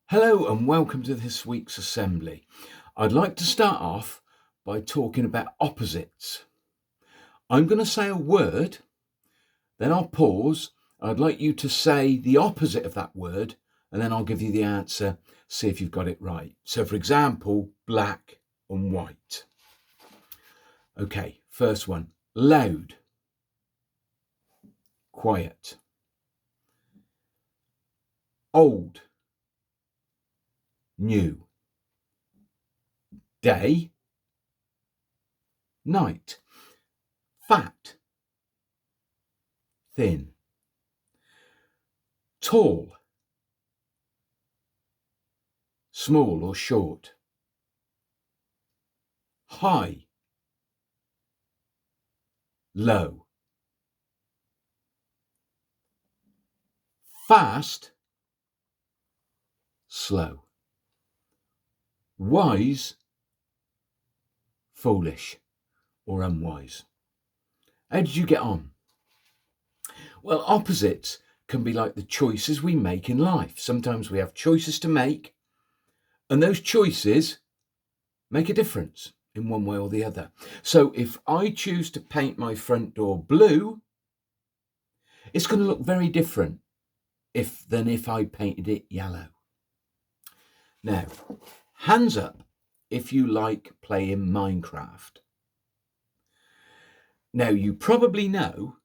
Hello and welcome to this week's assembly. I'd like to start off by talking about opposites. I'm going to say a word, then I'll pause. I'd like you to say the opposite of that word, and then I'll give you the answer, see if you've got it right. So, for example, black and white. Okay, first one, loud, quiet, old, new, day, night, fat, thin, tall, small or short, high, low, fast, slow, wise, foolish or unwise. How did you get on? Well, opposites can be like the choices we make in life. Sometimes we have choices to make, and those choices make a difference in one way or the other. So if I choose to paint my front door blue, it's going to look very different than if I painted it yellow. Now, hands up if you like playing Minecraft. Now, you probably know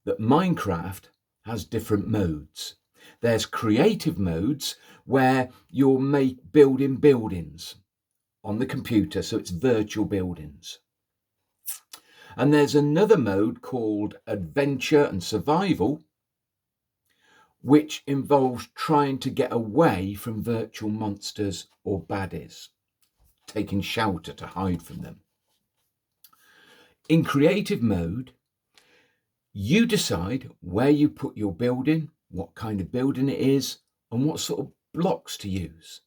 that Minecraft has different modes. There's creative modes where you're building buildings on the computer, so it's virtual buildings. And there's another mode called adventure and survival, which involves trying to get away from virtual monsters or baddies, taking shelter to hide from them. In creative mode, you decide where you put your building, what kind of building it is, and what sort of blocks to use.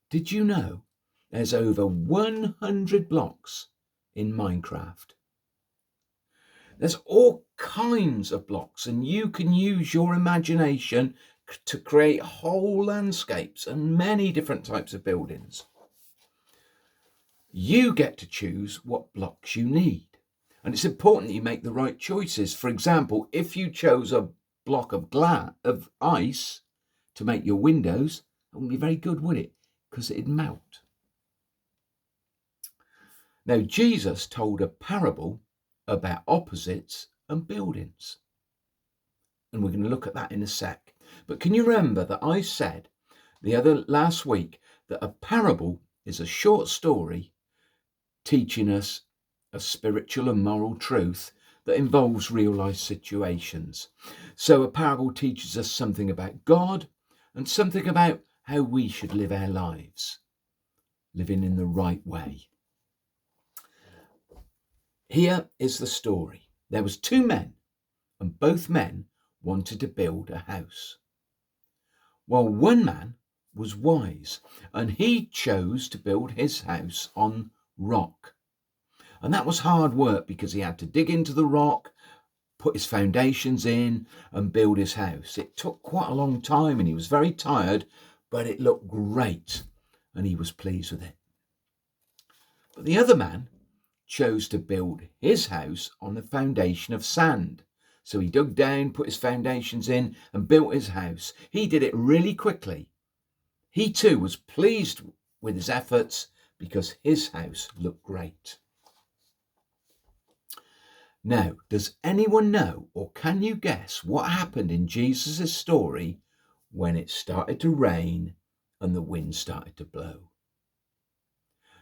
Did you know there's over 100 blocks in Minecraft? There's all kinds of blocks, and you can use your imagination to create whole landscapes and many different types of buildings. You get to choose what blocks you need. And it's important that you make the right choices. For example, if you chose a block of ice to make your windows, it wouldn't be very good, would it? Because it'd melt. Now, Jesus told a parable about opposites and buildings. And we're going to look at that in a sec. But can you remember that I said last week that a parable is a short story teaching us a spiritual and moral truth that involves real life situations. So a parable teaches us something about God and something about how we should live our lives, living in the right way. Here is the story. There was two men, and both men wanted to build a house. Well, one man was wise, and he chose to build his house on rock. And that was hard work because he had to dig into the rock, put his foundations in, and build his house. It took quite a long time, and he was very tired, but it looked great, and he was pleased with it. But the other man chose to build his house on the foundation of sand. So he dug down, put his foundations in, and built his house. He did it really quickly. He too was pleased with his efforts because his house looked great. Now, does anyone know, or can you guess what happened in Jesus' story when it started to rain and the wind started to blow?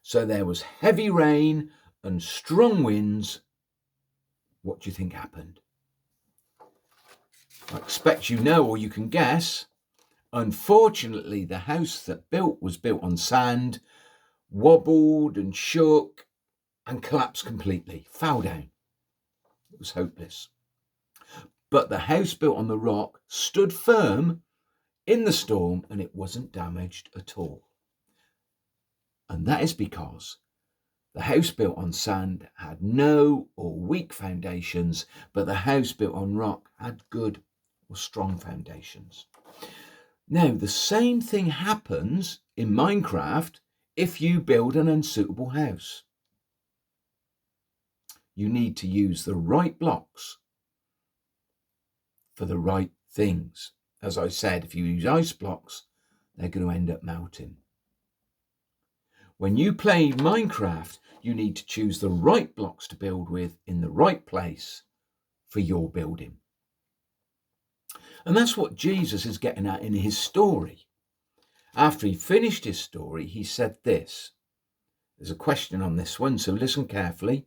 So there was heavy rain and strong winds. What do you think happened? I expect you know, or you can guess. Unfortunately, the house that was built on sand, wobbled and shook and collapsed completely, fell down. It was hopeless. But the house built on the rock stood firm in the storm and it wasn't damaged at all. And that is because the house built on sand had no or weak foundations, but the house built on rock had good or strong foundations. Now, the same thing happens in Minecraft if you build an unsuitable house. You need to use the right blocks for the right things. As I said, if you use ice blocks, they're going to end up melting. When you play Minecraft, you need to choose the right blocks to build with in the right place for your building. And that's what Jesus is getting at in his story. After he finished his story, he said this. There's a question on this one, so listen carefully.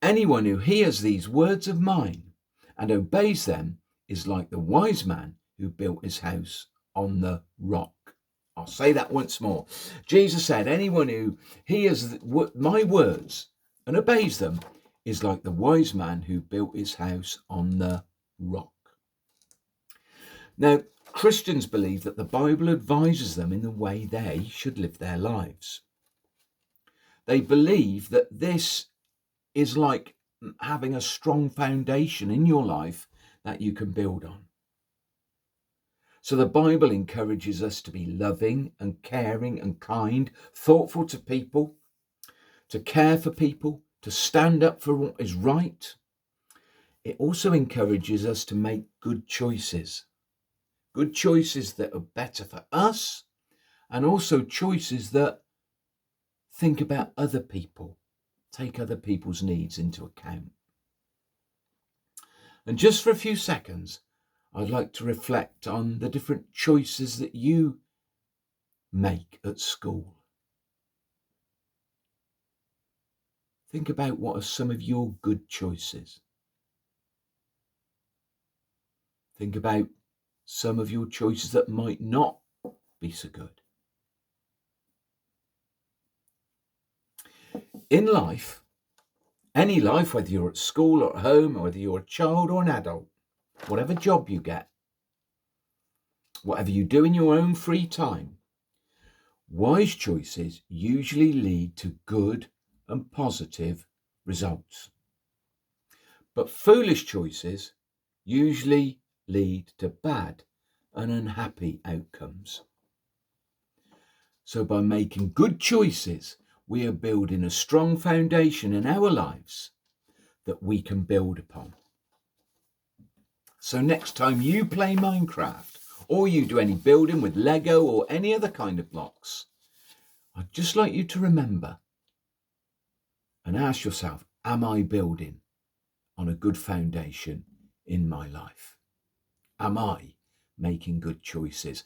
Anyone who hears these words of mine and obeys them is like the wise man who built his house on the rock. I'll say that once more. Jesus said, anyone who hears my words and obeys them is like the wise man who built his house on the rock. Now, Christians believe that the Bible advises them in the way they should live their lives. They believe that this is like having a strong foundation in your life that you can build on. So the Bible encourages us to be loving and caring and kind, thoughtful to people, to care for people, to stand up for what is right. It also encourages us to make good choices that are better for us, and also choices that think about other people, take other people's needs into account. And just for a few seconds, I'd like to reflect on the different choices that you make at school. Think about what are some of your good choices. Think about some of your choices that might not be so good. In life, any life, whether you're at school or at home, or whether you're a child or an adult, whatever job you get, whatever you do in your own free time, wise choices usually lead to good and positive results. But foolish choices usually lead to bad and unhappy outcomes. So by making good choices, we are building a strong foundation in our lives that we can build upon. So next time you play Minecraft, or you do any building with Lego or any other kind of blocks, I'd just like you to remember and ask yourself, am I building on a good foundation in my life? Am I making good choices?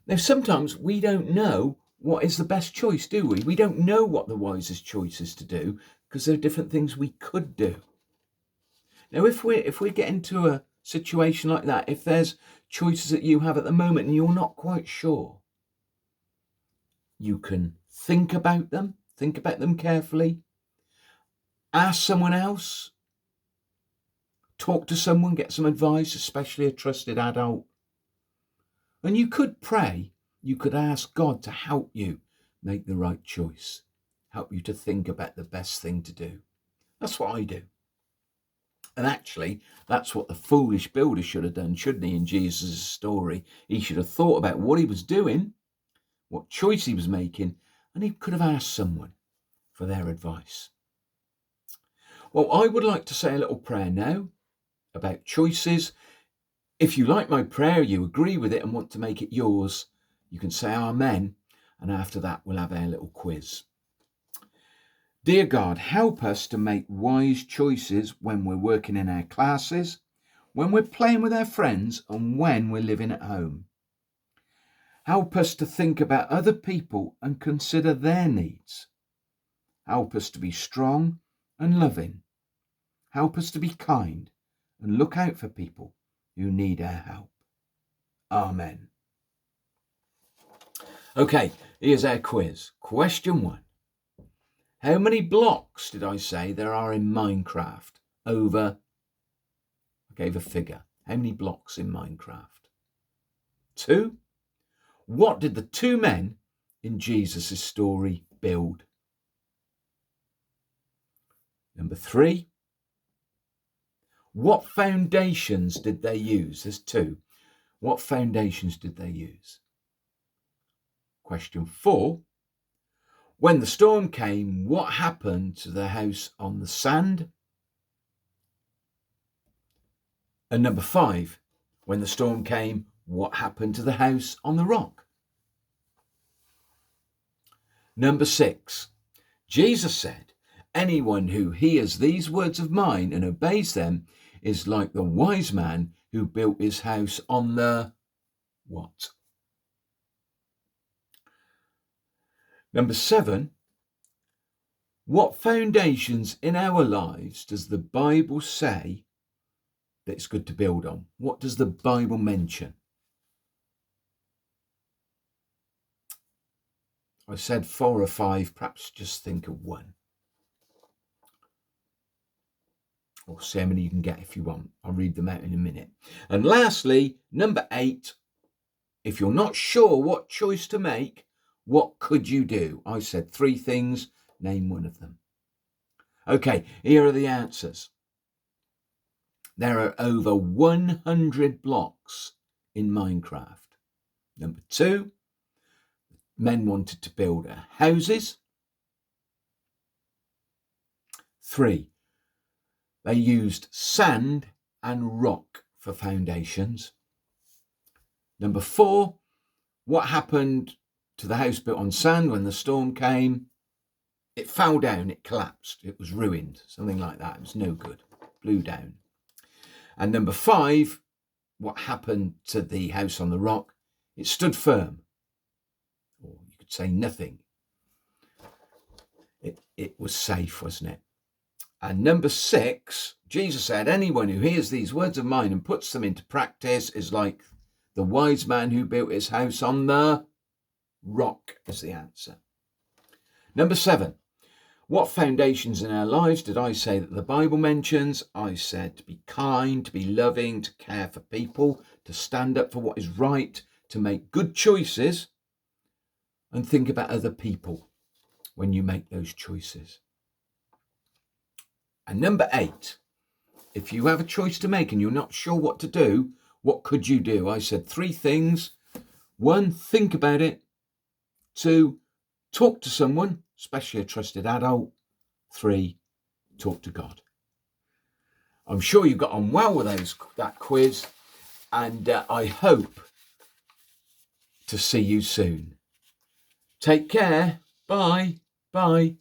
Now, sometimes we don't know what is the best choice, do we? We don't know what the wisest choice is to do because there are different things we could do. Now, if we get into a situation like that, if there's choices that you have at the moment and you're not quite sure, you can think about them carefully, ask someone else, talk to someone, get some advice, especially a trusted adult. And you could pray, you could ask God to help you make the right choice, help you to think about the best thing to do. That's what I do. And actually, that's what the foolish builder should have done, shouldn't he, in Jesus' story? He should have thought about what he was doing, what choice he was making, and he could have asked someone for their advice. Well, I would like to say a little prayer now about choices. If you like my prayer, you agree with it and want to make it yours, you can say amen. And after that, we'll have our little quiz. Dear God, help us to make wise choices when we're working in our classes, when we're playing with our friends, and when we're living at home. Help us to think about other people and consider their needs. Help us to be strong and loving. Help us to be kind and look out for people who need our help. Amen. Okay, here's our quiz. Question 1. How many blocks did I say there are in Minecraft? I gave a figure. How many blocks in Minecraft? 2. What did the two men in Jesus' story build? Number 3. What foundations did they use? There's 2. What foundations did they use? Question 4. When the storm came, what happened to the house on the sand? And number 5. When the storm came, what happened to the house on the rock? Number 6. Jesus said, anyone who hears these words of mine and obeys them is like the wise man who built his house on the what? Number 7. What foundations in our lives does the Bible say that it's good to build on? What does the Bible mention? I said 4 or 5, perhaps just think of one. Or see how many you can get if you want. I'll read them out in a minute. And lastly, number 8, if you're not sure what choice to make, what could you do? I said 3 things, name one of them. Okay, here are the answers. There are over 100 blocks in Minecraft. Number 2, men wanted to build houses. 3, they used sand and rock for foundations. Number 4, what happened to the house built on sand when the storm came? It fell down, it collapsed, it was ruined, something like that. It was no good, blew down. And number 5, what happened to the house on the rock? It stood firm, or you could say nothing. It was safe, wasn't it? And number 6, Jesus said, anyone who hears these words of mine and puts them into practice is like the wise man who built his house on the rock, is the answer. Number 7, what foundations in our lives did I say that the Bible mentions? I said to be kind, to be loving, to care for people, to stand up for what is right, to make good choices, and think about other people when you make those choices. And number 8, if you have a choice to make and you're not sure what to do, what could you do? I said 3 things. 1, think about it. 2, talk to someone, especially a trusted adult. 3, talk to God. I'm sure you got on well with that quiz, and I hope to see you soon. Take care. Bye. Bye.